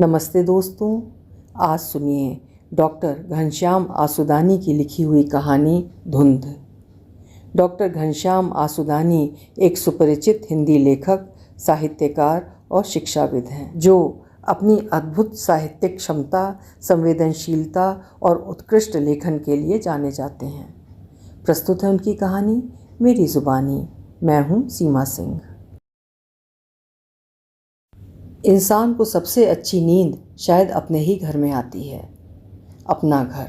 नमस्ते दोस्तों, आज सुनिए डॉक्टर घनश्याम आसुदानी की लिखी हुई कहानी धुंध। डॉक्टर घनश्याम आसुदानी एक सुपरिचित हिंदी लेखक, साहित्यकार और शिक्षाविद हैं जो अपनी अद्भुत साहित्यिक क्षमता, संवेदनशीलता और उत्कृष्ट लेखन के लिए जाने जाते हैं। प्रस्तुत है उनकी कहानी मेरी ज़ुबानी। मैं हूँ सीमा सिंह। इंसान को सबसे अच्छी नींद शायद अपने ही घर में आती है। अपना घर,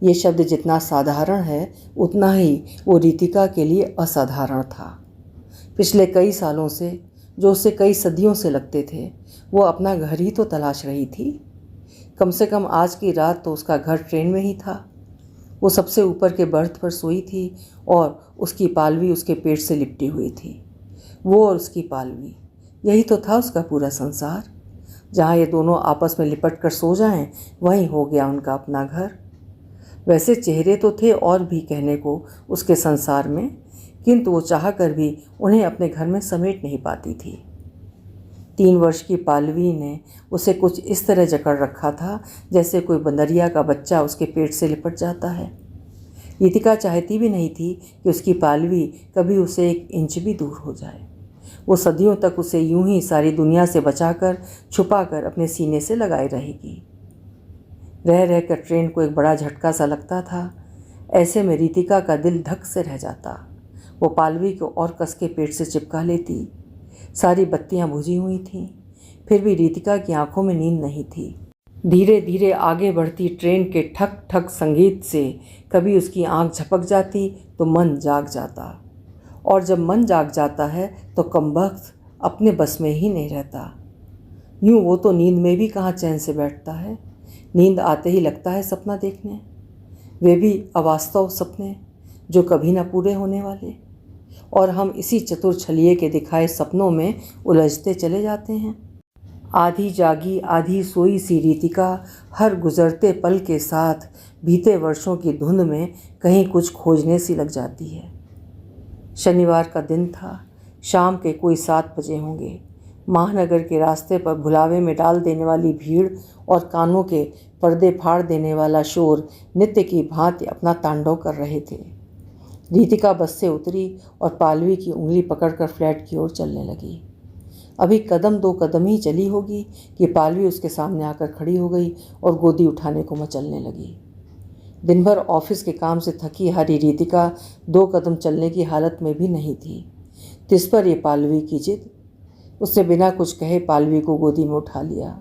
ये शब्द जितना साधारण है उतना ही वो रितिका के लिए असाधारण था। पिछले कई सालों से, जो उसे कई सदियों से लगते थे, वो अपना घर ही तो तलाश रही थी। कम से कम आज की रात तो उसका घर ट्रेन में ही था। वो सबसे ऊपर के बर्थ पर सोई थी और उसकी पालवी उसके पेट से लिपटी हुई थी। वो और उसकी पालवी, यही तो था उसका पूरा संसार। जहाँ ये दोनों आपस में लिपट कर सो जाएं, वहीं हो गया उनका अपना घर। वैसे चेहरे तो थे और भी कहने को उसके संसार में, किंतु वो चाह कर भी उन्हें अपने घर में समेट नहीं पाती थी। 3 वर्ष की पालवी ने उसे कुछ इस तरह जकड़ रखा था जैसे कोई बंदरिया का बच्चा उसके पेट से लिपट जाता है। रितिका चाहती भी नहीं थी कि उसकी पालवी कभी उसे 1 इंच भी दूर हो जाए। वो सदियों तक उसे यूं ही सारी दुनिया से बचाकर, छुपाकर अपने सीने से लगाए रहेगी। रह रहकर ट्रेन को एक बड़ा झटका सा लगता था। ऐसे में रितिका का दिल धक से रह जाता। वो पालवी को और कस के पेट से चिपका लेती। सारी बत्तियां बुझी हुई थीं, फिर भी रितिका की आंखों में नींद नहीं थी। धीरे धीरे आगे बढ़ती ट्रेन के ठक ठक संगीत से कभी उसकी आंख झपक जाती तो मन जाग जाता, और जब मन जाग जाता है तो कमबख्त अपने बस में ही नहीं रहता। यूँ वो तो नींद में भी कहाँ चैन से बैठता है। नींद आते ही लगता है सपना देखने, वे भी अवास्तव सपने जो कभी ना पूरे होने वाले, और हम इसी चतुर छलिए के दिखाए सपनों में उलझते चले जाते हैं। आधी जागी आधी सोई सी रितिका हर गुजरते पल के साथ बीते वर्षों की धुंध में कहीं कुछ खोजने सी लग जाती है। शनिवार का दिन था। शाम के कोई 7 बजे होंगे। महानगर के रास्ते पर भुलावे में डाल देने वाली भीड़ और कानों के पर्दे फाड़ देने वाला शोर नित्य की भांति अपना तांडव कर रहे थे। रितिका बस से उतरी और पालवी की उंगली पकड़कर फ्लैट की ओर चलने लगी। अभी 1-2 कदम ही चली होगी कि पालवी उसके सामने आकर खड़ी हो गई और गोदी उठाने को मचलने लगी। दिन भर ऑफिस के काम से थकी हारी रितिका 2 कदम चलने की हालत में भी नहीं थी। तिस पर ये पालवी की जिद। उसने बिना कुछ कहे पालवी को गोदी में उठा लिया।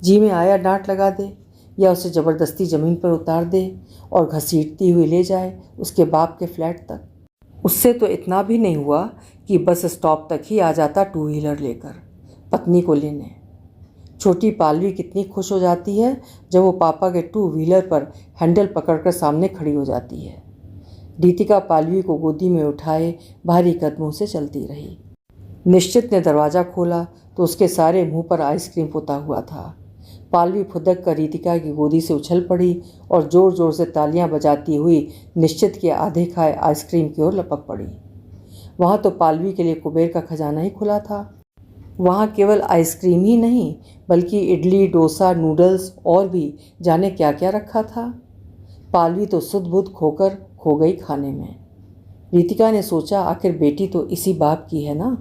जी में आया डांट लगा दे या उसे ज़बरदस्ती ज़मीन पर उतार दे और घसीटती हुई ले जाए उसके बाप के फ्लैट तक। उससे तो इतना भी नहीं हुआ कि बस स्टॉप तक ही आ जाता 2 व्हीलर लेकर पत्नी को लेने। छोटी पालवी कितनी खुश हो जाती है जब वो पापा के 2 व्हीलर पर हैंडल पकड़कर सामने खड़ी हो जाती है। रितिका पालवी को गोदी में उठाए भारी कदमों से चलती रही। निश्चित ने दरवाज़ा खोला तो उसके सारे मुंह पर आइसक्रीम पोता हुआ था। पालवी फुदक कर रितिका की गोदी से उछल पड़ी और ज़ोर ज़ोर से तालियां बजाती हुई निश्चित के आधे खाए आइसक्रीम की ओर लपक पड़ी। वहाँ तो पालवी के लिए कुबेर का खजाना ही खुला था। वहाँ केवल आइसक्रीम ही नहीं बल्कि इडली, डोसा, नूडल्स और भी जाने क्या क्या रखा था। पालवी तो सुध बुध खोकर खो गई खाने में। रितिका ने सोचा आखिर बेटी तो इसी बाप की है ना।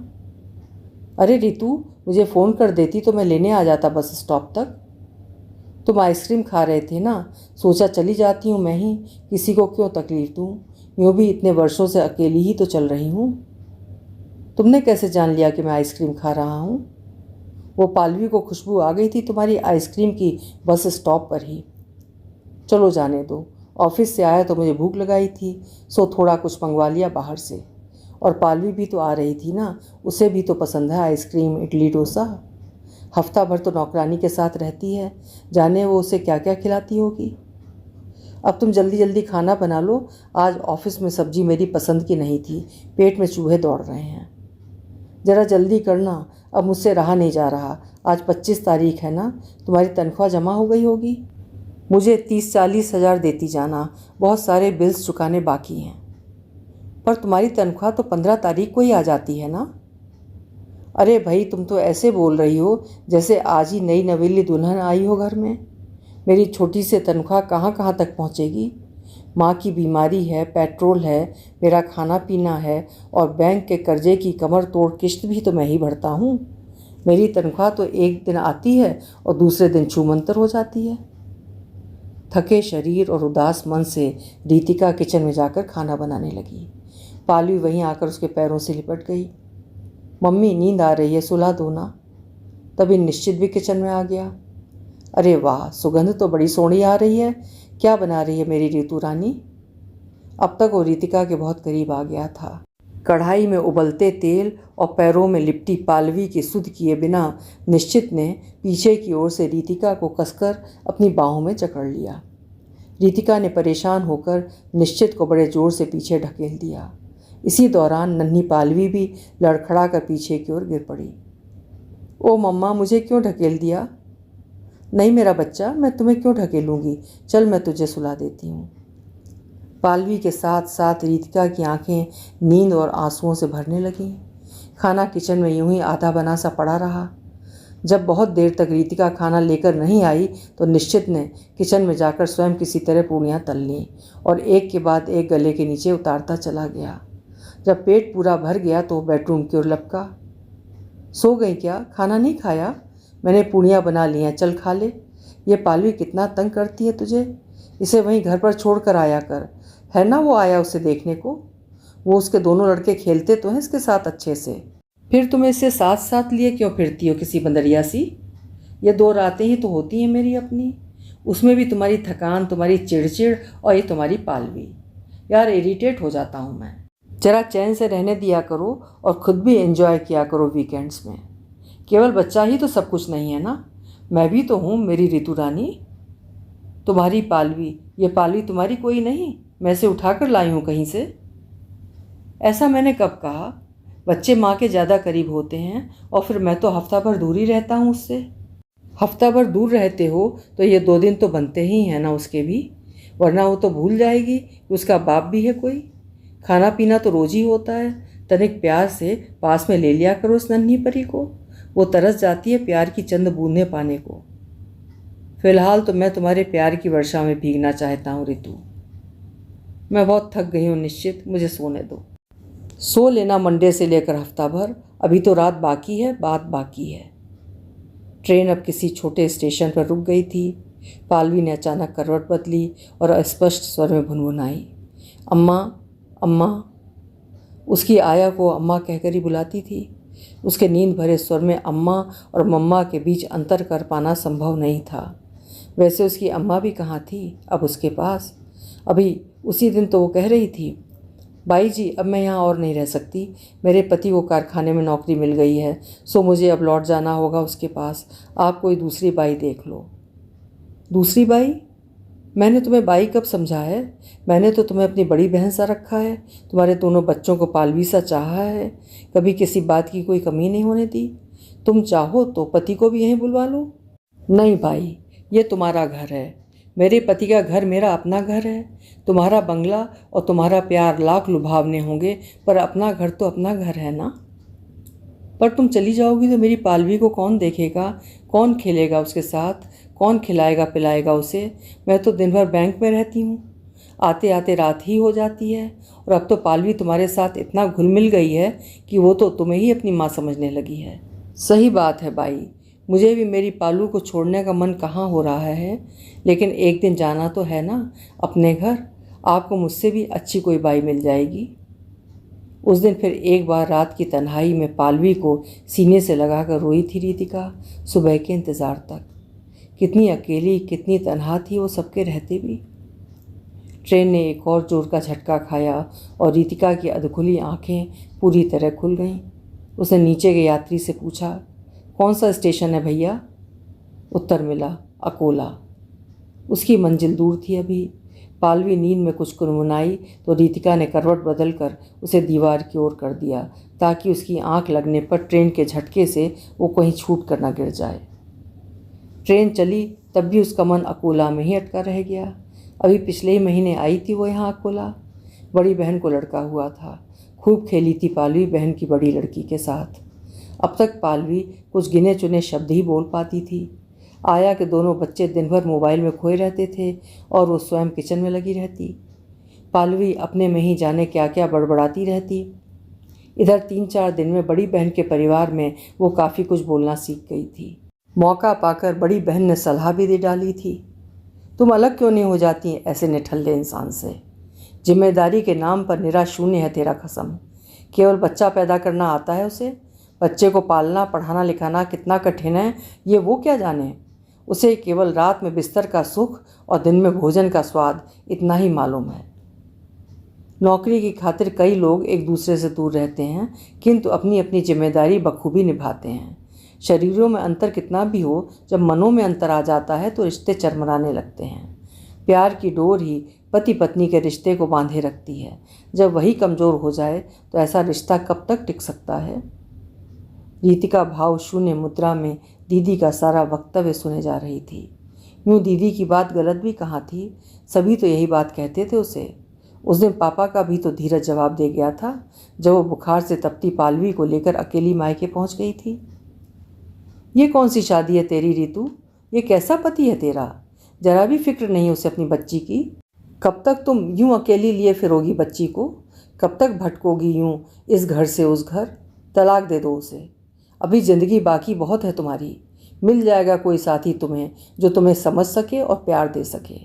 अरे रितु, मुझे फ़ोन कर देती तो मैं लेने आ जाता बस स्टॉप तक। तुम आइसक्रीम खा रहे थे ना, सोचा चली जाती हूँ मैं ही, किसी को क्यों तकलीफ़ दूँ। यूँ भी इतने वर्षों से अकेली ही तो चल रही हूँ। तुमने कैसे जान लिया कि मैं आइसक्रीम खा रहा हूँ? वो पालवी को खुशबू आ गई थी तुम्हारी आइसक्रीम की बस स्टॉप पर ही। चलो जाने दो, ऑफिस से आया तो मुझे भूख लगाई थी, सो थोड़ा कुछ मंगवा लिया बाहर से। और पालवी भी तो आ रही थी ना, उसे भी तो पसंद है आइसक्रीम, इडली, डोसा। हफ्ता भर तो नौकरानी के साथ रहती है, जाने वो उसे क्या क्या खिलाती होगी। अब तुम जल्दी जल्दी खाना बना लो, आज ऑफिस में सब्जी मेरी पसंद की नहीं थी, पेट में चूहे दौड़ रहे हैं। ज़रा जल्दी करना, अब मुझसे रहा नहीं जा रहा। आज 25 तारीख है ना, तुम्हारी तनख्वाह जमा हो गई होगी। मुझे 30-40 हज़ार देती जाना, बहुत सारे बिल्स चुकाने बाकी हैं। पर तुम्हारी तनख्वाह तो 15 तारीख को ही आ जाती है ना। अरे भाई, तुम तो ऐसे बोल रही हो जैसे आज ही नई नवेली दुल्हन आई हो घर में। मेरी छोटी सी तनख्वाह कहाँ कहाँ तक पहुँचेगी? माँ की बीमारी है, पेट्रोल है, मेरा खाना पीना है, और बैंक के कर्जे की कमर तोड़ किश्त भी तो मैं ही भरता हूँ। मेरी तनख्वाह तो एक दिन आती है और दूसरे दिन छूमंतर हो जाती है। थके शरीर और उदास मन से रीतिका किचन में जाकर खाना बनाने लगी। पालवी वहीं आकर उसके पैरों से लिपट गई। मम्मी, नींद आ रही है, सुला दो ना। तभी निश्चित भी किचन में आ गया। अरे वाह, सुगंध तो बड़ी सोहनी आ रही है। क्या बना रही है मेरी ऋतु रानी? अब तक वो रीतिका के बहुत करीब आ गया था। कढ़ाई में उबलते तेल और पैरों में लिपटी पालवी की सुध किए बिना निश्चित ने पीछे की ओर से रीतिका को कसकर अपनी बाहों में जकड़ लिया। रीतिका ने परेशान होकर निश्चित को बड़े जोर से पीछे ढकेल दिया। इसी दौरान नन्ही पालवी भी लड़खड़ा कर पीछे की ओर गिर पड़ी। ओ मम्मा, मुझे क्यों ढकेल दिया? नहीं मेरा बच्चा, मैं तुम्हें क्यों ढकेलूँगी, चल मैं तुझे सुला देती हूँ। पालवी के साथ साथ रीतिका की आंखें नींद और आंसुओं से भरने लगीं। खाना किचन में यूं ही आधा बना सा पड़ा रहा। जब बहुत देर तक रीतिका खाना लेकर नहीं आई तो निश्चित ने किचन में जाकर स्वयं किसी तरह पूड़ियाँ तल लीं और एक के बाद एक गले के नीचे उतारता चला गया। जब पेट पूरा भर गया तो बेडरूम की ओर लपका। सो गई क्या? खाना नहीं खाया? मैंने पूड़ियाँ बना ली हैं, चल खा ले। ये पालवी कितना तंग करती है तुझे, इसे वहीं घर पर छोड़ कर आया कर। है ना वो आया उसे देखने को? वो उसके दोनों लड़के खेलते तो हैं इसके साथ अच्छे से। फिर तुम इसे साथ साथ लिए क्यों फिरती हो किसी बंदरिया सी? ये 2 रातें ही तो होती हैं मेरी अपनी, उसमें भी तुम्हारी थकान, तुम्हारी चिड़चिड़ और ये तुम्हारी पालवी। यार इरिटेट हो जाता हूँ मैं। जरा चैन से रहने दिया करो और ख़ुद भी एंजॉय किया करो वीकेंड्स में। केवल बच्चा ही तो सब कुछ नहीं है ना, मैं भी तो हूँ मेरी ऋतु रानी। तुम्हारी पालवी, ये पालवी तुम्हारी कोई नहीं, मैं इसे उठा कर लाई हूँ कहीं से। ऐसा मैंने कब कहा? बच्चे माँ के ज़्यादा करीब होते हैं और फिर मैं तो हफ्ता भर दूर ही रहता हूँ उससे। हफ्ता भर दूर रहते हो तो ये 2 दिन तो बनते ही हैं ना उसके भी, वरना वो तो भूल जाएगी कि उसका बाप भी है कोई। खाना पीना तो रोज़ ही होता है, तनिक प्यार से पास में ले लिया करो उस नन्ही परी को, वो तरस जाती है प्यार की चंद बूंदें पाने को। फिलहाल तो मैं तुम्हारे प्यार की वर्षा में भीगना चाहता हूँ ऋतु। मैं बहुत थक गई हूँ निश्चित, मुझे सोने दो। सो लेना मंडे से लेकर हफ्ता भर, अभी तो रात बाकी है, बात बाकी है। ट्रेन अब किसी छोटे स्टेशन पर रुक गई थी। पालवी ने अचानक करवट बदली और अस्पष्ट स्वर में भुनभुनाई, अम्मा अम्मा। उसकी आया को अम्मा कहकर ही बुलाती थी। उसके नींद भरे स्वर में अम्मा और मम्मा के बीच अंतर कर पाना संभव नहीं था। वैसे उसकी अम्मा भी कहाँ थी अब उसके पास? अभी उसी दिन तो वो कह रही थी, बाई जी अब मैं यहाँ और नहीं रह सकती, मेरे पति को कारखाने में नौकरी मिल गई है, सो मुझे अब लौट जाना होगा उसके पास, आप कोई दूसरी बाई देख लो। दूसरी बाई? मैंने तुम्हें बाई कब समझा है? मैंने तो तुम्हें अपनी बड़ी बहन सा रखा है, तुम्हारे दोनों बच्चों को पालवी सा चाहा है, कभी किसी बात की कोई कमी नहीं होने दी। तुम चाहो तो पति को भी यहीं बुलवा लो। नहीं भाई, ये तुम्हारा घर है, मेरे पति का घर मेरा अपना घर है। तुम्हारा बंगला और तुम्हारा प्यार लाख लुभावने होंगे, पर अपना घर तो अपना घर है ना। पर तुम चली जाओगी तो मेरी पालवी को कौन देखेगा, कौन खेलेगा उसके साथ, कौन खिलाएगा पिलाएगा उसे? मैं तो दिन भर बैंक में रहती हूँ, आते आते रात ही हो जाती है, और अब तो पालवी तुम्हारे साथ इतना घुल मिल गई है कि वो तो तुम्हें ही अपनी माँ समझने लगी है। सही बात है बाई, मुझे भी मेरी पालू को छोड़ने का मन कहाँ हो रहा है, लेकिन एक दिन जाना तो है ना अपने घर, आपको मुझसे भी अच्छी कोई बाई मिल जाएगी। उस दिन फिर एक बार रात की तन्हाई में पालवी को सीने से लगाकर रोई थी रीतिका, सुबह के इंतज़ार तक। कितनी अकेली, कितनी तन्हा थी वो सबके रहते भी। ट्रेन ने एक और जोर का झटका खाया और रीतिका की अधखुली आंखें पूरी तरह खुल गईं। उसने नीचे के यात्री से पूछा, कौन सा स्टेशन है भैया? उत्तर मिला, अकोला। उसकी मंजिल दूर थी अभी। पालवी नींद में कुछ कुनमुनाई तो रीतिका ने करवट बदल कर उसे दीवार की ओर कर दिया ताकि उसकी आंख लगने पर ट्रेन के झटके से वो कहीं छूट कर न गिर जाए। ट्रेन चली तब भी उसका मन अकोला में ही अटका रह गया। अभी पिछले ही महीने आई थी वो यहाँ अकोला। बड़ी बहन को लड़का हुआ था, खूब खेली थी पालवी बहन की बड़ी लड़की के साथ। अब तक पालवी कुछ गिने चुने शब्द ही बोल पाती थी। आया कि दोनों बच्चे दिन भर मोबाइल में खोए रहते थे और वो स्वयं किचन में लगी रहती। पालवी अपने में ही जाने क्या क्या बड़बड़ाती रहती। इधर 3-4 दिन में बड़ी बहन के परिवार में वो काफ़ी कुछ बोलना सीख गई थी। मौका पाकर बड़ी बहन ने सलाह भी दे डाली थी, तुम अलग क्यों नहीं हो जाती ऐसे निठल्ले इंसान से? जिम्मेदारी के नाम पर निरा शून्य है तेरा कसम। केवल बच्चा पैदा करना आता है उसे? बच्चे को पालना पढ़ाना लिखाना कितना कठिन है ये वो क्या जाने। उसे केवल रात में बिस्तर का सुख और दिन में भोजन का स्वाद इतना ही मालूम है। नौकरी की खातिर कई लोग एक दूसरे से दूर रहते हैं, किंतु अपनी अपनी जिम्मेदारी बखूबी निभाते हैं। शरीरों में अंतर कितना भी हो, जब मनों में अंतर आ जाता है तो रिश्ते चरमराने लगते हैं। प्यार की डोर ही पति पत्नी के रिश्ते को बांधे रखती है। जब वही कमज़ोर हो जाए तो ऐसा रिश्ता कब तक टिक सकता है? रीतिका भाव शून्य मुद्रा में दीदी का सारा वक्तव्य सुने जा रही थी। यूँ दीदी की बात गलत भी कहाँ थी, सभी तो यही बात कहते थे उसे। उस दिन पापा का भी तो धीरज जवाब दे गया था जब वो बुखार से तपती पालवी को लेकर अकेली मायके पहुंच गई थी। ये कौन सी शादी है तेरी रीतू? ये कैसा पति है तेरा? जरा भी फिक्र नहीं उसे अपनी बच्ची की। कब तक तुम यूं अकेली लिए फिरोगी बच्ची को? कब तक भटकोगी यूं इस घर से उस घर? तलाक दे दो उसे। अभी ज़िंदगी बाकी बहुत है तुम्हारी। मिल जाएगा कोई साथी तुम्हें जो तुम्हें समझ सके और प्यार दे सके।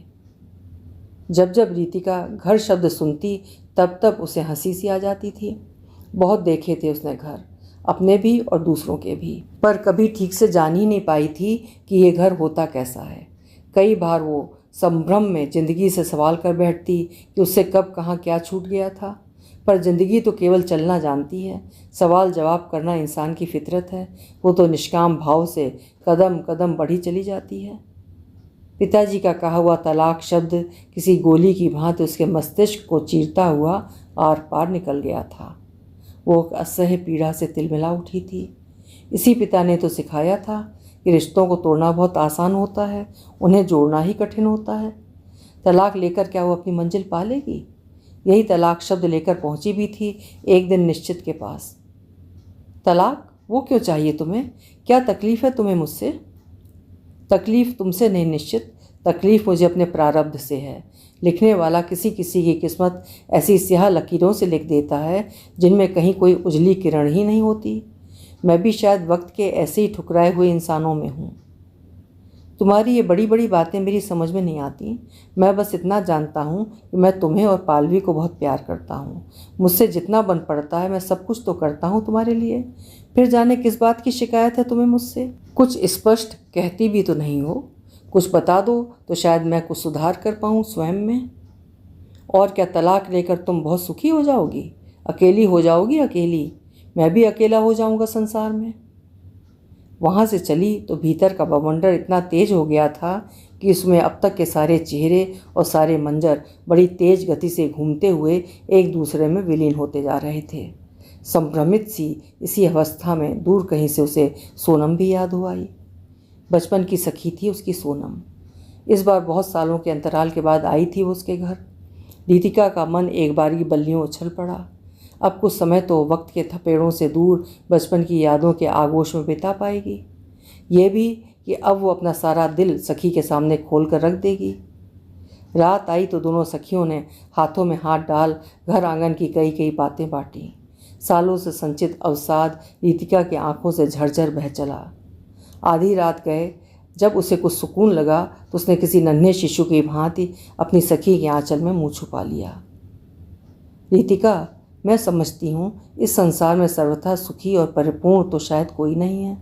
जब जब रीतिका घर शब्द सुनती तब तब उसे हंसी सी आ जाती थी। बहुत देखे थे उसने घर, अपने भी और दूसरों के भी, पर कभी ठीक से जान ही नहीं पाई थी कि ये घर होता कैसा है। कई बार वो संभ्रम में ज़िंदगी से सवाल कर बैठती कि उससे कब कहाँ क्या छूट गया था। पर ज़िंदगी तो केवल चलना जानती है, सवाल जवाब करना इंसान की फितरत है। वो तो निष्काम भाव से कदम कदम बढ़ी चली जाती है। पिताजी का कहा हुआ तलाक शब्द किसी गोली की भांति उसके मस्तिष्क को चीरता हुआ आर पार निकल गया था। वो असह्य पीड़ा से तिलमिला उठी थी। इसी पिता ने तो सिखाया था कि रिश्तों को तोड़ना बहुत आसान होता है, उन्हें जोड़ना ही कठिन होता है। तलाक लेकर क्या वो अपनी मंजिल पा लेगी? यही तलाक शब्द लेकर पहुंची भी थी एक दिन निश्चित के पास। तलाक वो क्यों चाहिए तुम्हें? क्या तकलीफ़ है तुम्हें मुझसे? तकलीफ़ तुमसे नहीं निश्चित, तकलीफ़ मुझे अपने प्रारब्ध से है। लिखने वाला किसी किसी की किस्मत ऐसी स्याह लकीरों से लिख देता है जिनमें कहीं कोई उजली किरण ही नहीं होती। मैं भी शायद वक्त के ऐसे ही ठुकराए हुए इंसानों में हूँ। तुम्हारी ये बड़ी बड़ी बातें मेरी समझ में नहीं आती। मैं बस इतना जानता हूँ कि मैं तुम्हें और पालवी को बहुत प्यार करता हूँ। मुझसे जितना बन पड़ता है मैं सब कुछ तो करता हूँ तुम्हारे लिए। फिर जाने किस बात की शिकायत है तुम्हें मुझसे? कुछ स्पष्ट कहती भी तो नहीं हो। कुछ बता दो तो शायद मैं कुछ सुधार कर पाऊँ स्वयं में। और क्या तलाक लेकर तुम बहुत सुखी हो जाओगी? अकेली हो जाओगी? अकेली? मैं भी अकेला हो जाऊँगा संसार में। वहाँ से चली तो भीतर का बवंडर इतना तेज हो गया था कि उसमें अब तक के सारे चेहरे और सारे मंजर बड़ी तेज गति से घूमते हुए एक दूसरे में विलीन होते जा रहे थे। संभ्रमित सी इसी अवस्था में दूर कहीं से उसे सोनम भी याद हो आई। बचपन की सखी थी उसकी सोनम। इस बार बहुत सालों के अंतराल के बाद आई थी वो उसके घर। रीतिका का मन एक बारी बल्लियों उछल पड़ा। अब कुछ समय तो वक्त के थपेड़ों से दूर बचपन की यादों के आगोश में बिता पाएगी। ये भी कि अब वो अपना सारा दिल सखी के सामने खोल कर रख देगी। रात आई तो दोनों सखियों ने हाथों में हाथ डाल घर आंगन की कई कई बातें बांटी। सालों से संचित अवसाद रीतिका की आंखों से झरझर बह चला। आधी रात गए जब उसे कुछ सुकून लगा तो उसने किसी नन्हे शिशु की भांति अपनी सखी के आंचल में मुँह छुपा लिया। रीतिका, मैं समझती हूँ इस संसार में सर्वथा सुखी और परिपूर्ण तो शायद कोई नहीं है।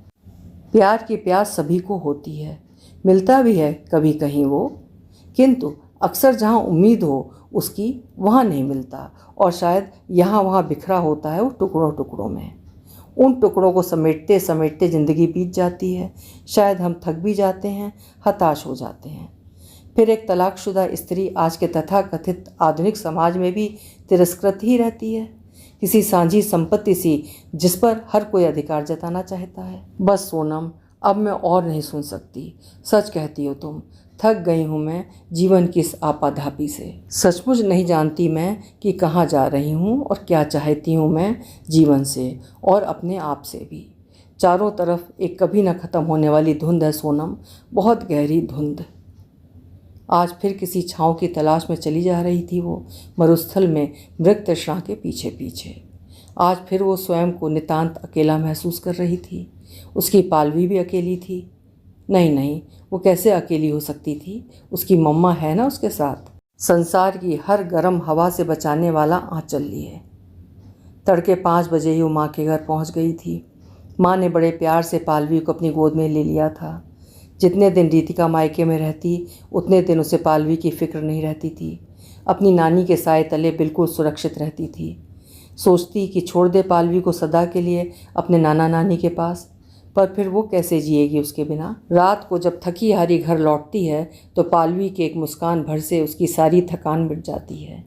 प्यार की प्यास सभी को होती है, मिलता भी है कभी कहीं वो, किंतु अक्सर जहाँ उम्मीद हो उसकी वहाँ नहीं मिलता और शायद यहाँ वहाँ बिखरा होता है वो टुकड़ों टुकड़ों में। उन टुकड़ों को समेटते समेटते ज़िंदगी बीत जाती है। शायद हम थक भी जाते हैं, हताश हो जाते हैं। फिर एक तलाकशुदा स्त्री आज के तथाकथित आधुनिक समाज में भी तिरस्कृत ही रहती है, किसी सांझी संपत्ति सी जिस पर हर कोई अधिकार जताना चाहता है। बस सोनम, अब मैं और नहीं सुन सकती। सच कहती हो तुम, थक गई हूँ मैं जीवन की इस आपाधापी से। सचमुच नहीं जानती मैं कि कहाँ जा रही हूँ और क्या चाहती हूँ मैं जीवन से और अपने आप से भी। चारों तरफ एक कभी न ख़त्म होने वाली धुंध है सोनम, बहुत गहरी धुंध। आज फिर किसी छाँव की तलाश में चली जा रही थी वो, मरुस्थल में मृग तृष्णा के पीछे पीछे। आज फिर वो स्वयं को नितांत अकेला महसूस कर रही थी। उसकी पालवी भी अकेली थी। नहीं, वो कैसे अकेली हो सकती थी? उसकी मम्मा है ना उसके साथ। संसार की हर गर्म हवा से बचाने वाला आंचल लिए। तड़के 5 बजे ही वो माँ के घर पहुँच गई थी। माँ ने बड़े प्यार से पालवी को अपनी गोद में ले लिया था। जितने दिन रीतिका मायके में रहती उतने दिन उसे पालवी की फिक्र नहीं रहती थी। अपनी नानी के साए तले बिल्कुल सुरक्षित रहती थी। सोचती कि छोड़ दे पालवी को सदा के लिए अपने नाना नानी के पास, पर फिर वो कैसे जिएगी उसके बिना। रात को जब थकी हारी घर लौटती है तो पालवी के एक मुस्कान भर से उसकी सारी थकान मिट जाती है।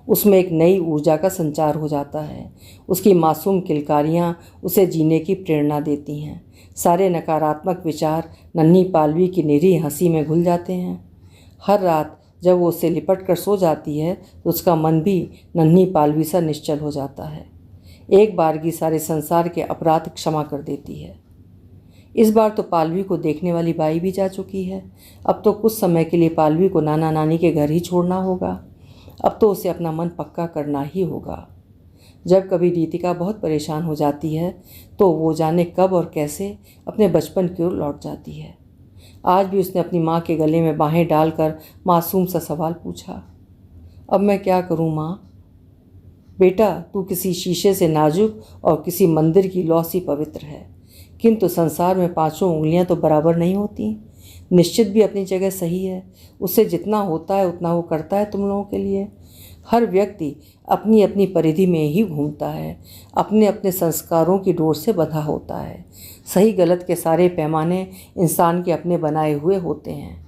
उसमें एक नई ऊर्जा का संचार हो जाता है। उसकी मासूम किलकारियाँ उसे जीने की प्रेरणा देती हैं। सारे नकारात्मक विचार नन्ही पालवी की निरीह हंसी में घुल जाते हैं। हर रात जब वो उससे लिपट कर सो जाती है तो उसका मन भी नन्ही पालवी सा निश्चल हो जाता है। एक बारगी सारे संसार के अपराध क्षमा कर देती है। इस बार तो पालवी को देखने वाली बाई भी जा चुकी है। अब तो कुछ समय के लिए पालवी को नाना नानी के घर ही छोड़ना होगा। अब तो उसे अपना मन पक्का करना ही होगा। जब कभी रीतिका बहुत परेशान हो जाती है तो वो जाने कब और कैसे अपने बचपन की ओर लौट जाती है। आज भी उसने अपनी माँ के गले में बाहें डालकर मासूम सा सवाल पूछा, अब मैं क्या करूँ माँ? बेटा, तू किसी शीशे से नाजुक और किसी मंदिर की लौ सी पवित्र है, किंतु संसार में 5 उंगलियां तो बराबर नहीं होती। निश्चित भी अपनी जगह सही है। उससे जितना होता है उतना वो करता है तुम लोगों के लिए। हर व्यक्ति अपनी अपनी परिधि में ही घूमता है, अपने अपने संस्कारों की डोर से बंधा होता है। सही गलत के सारे पैमाने इंसान के अपने बनाए हुए होते हैं।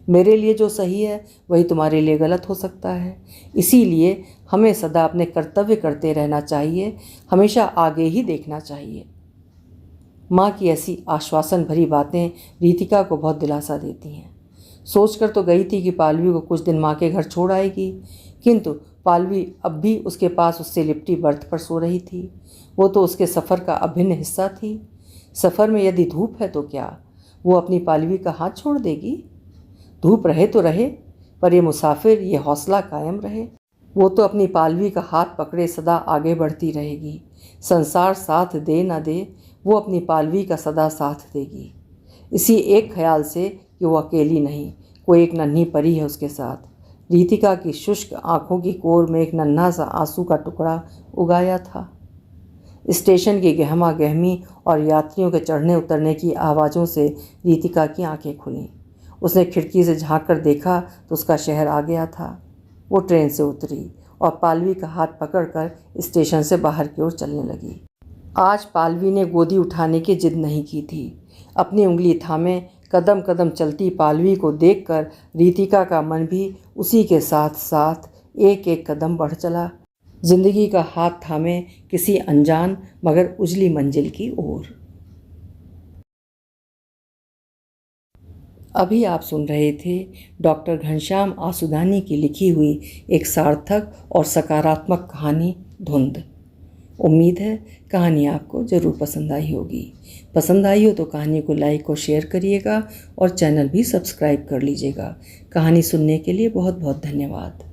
मेरे लिए जो सही है वही तुम्हारे लिए गलत हो सकता है। इसीलिए हमें सदा अपने कर्तव्य करते रहना चाहिए, हमेशा आगे ही देखना चाहिए। माँ की ऐसी आश्वासन भरी बातें रीतिका को बहुत दिलासा देती हैं। सोचकर तो गई थी कि पालवी को कुछ दिन माँ के घर छोड़ आएगी, किंतु पालवी अब भी उसके पास उससे लिपटी बर्थ पर सो रही थी। वो तो उसके सफ़र का अभिन्न हिस्सा थी। सफ़र में यदि धूप है तो क्या वो अपनी पालवी का हाथ छोड़ देगी? धूप रहे तो रहे, पर ये मुसाफिर, ये हौसला कायम रहे। वो तो अपनी पालवी का हाथ पकड़े सदा आगे बढ़ती रहेगी। संसार साथ दे न दे, वो अपनी पालवी का सदा साथ देगी। इसी एक ख्याल से कि वो अकेली नहीं, कोई एक नन्ही परी है उसके साथ। रीतिका की शुष्क आंखों की कोर में एक नन्हा सा आंसू का टुकड़ा उगाया था। स्टेशन की गहमा गहमी और यात्रियों के चढ़ने उतरने की आवाज़ों से रीतिका की आंखें खुलीं। उसने खिड़की से झांक कर देखा तो उसका शहर आ गया था। वो ट्रेन से उतरी और पालवी का हाथ पकड़कर स्टेशन से बाहर की ओर चलने लगी। आज पालवी ने गोदी उठाने की जिद नहीं की थी। अपनी उंगली थामे कदम कदम चलती पालवी को देखकर रीतिका का मन भी उसी के साथ साथ एक एक कदम बढ़ चला, जिंदगी का हाथ थामे किसी अनजान मगर उजली मंजिल की ओर। अभी आप सुन रहे थे डॉक्टर घनश्याम आसुदानी की लिखी हुई एक सार्थक और सकारात्मक कहानी धुंध। उम्मीद है कहानी आपको ज़रूर पसंद आई होगी। पसंद आई हो तो कहानी को लाइक और शेयर करिएगा और चैनल भी सब्सक्राइब कर लीजिएगा। कहानी सुनने के लिए बहुत बहुत धन्यवाद।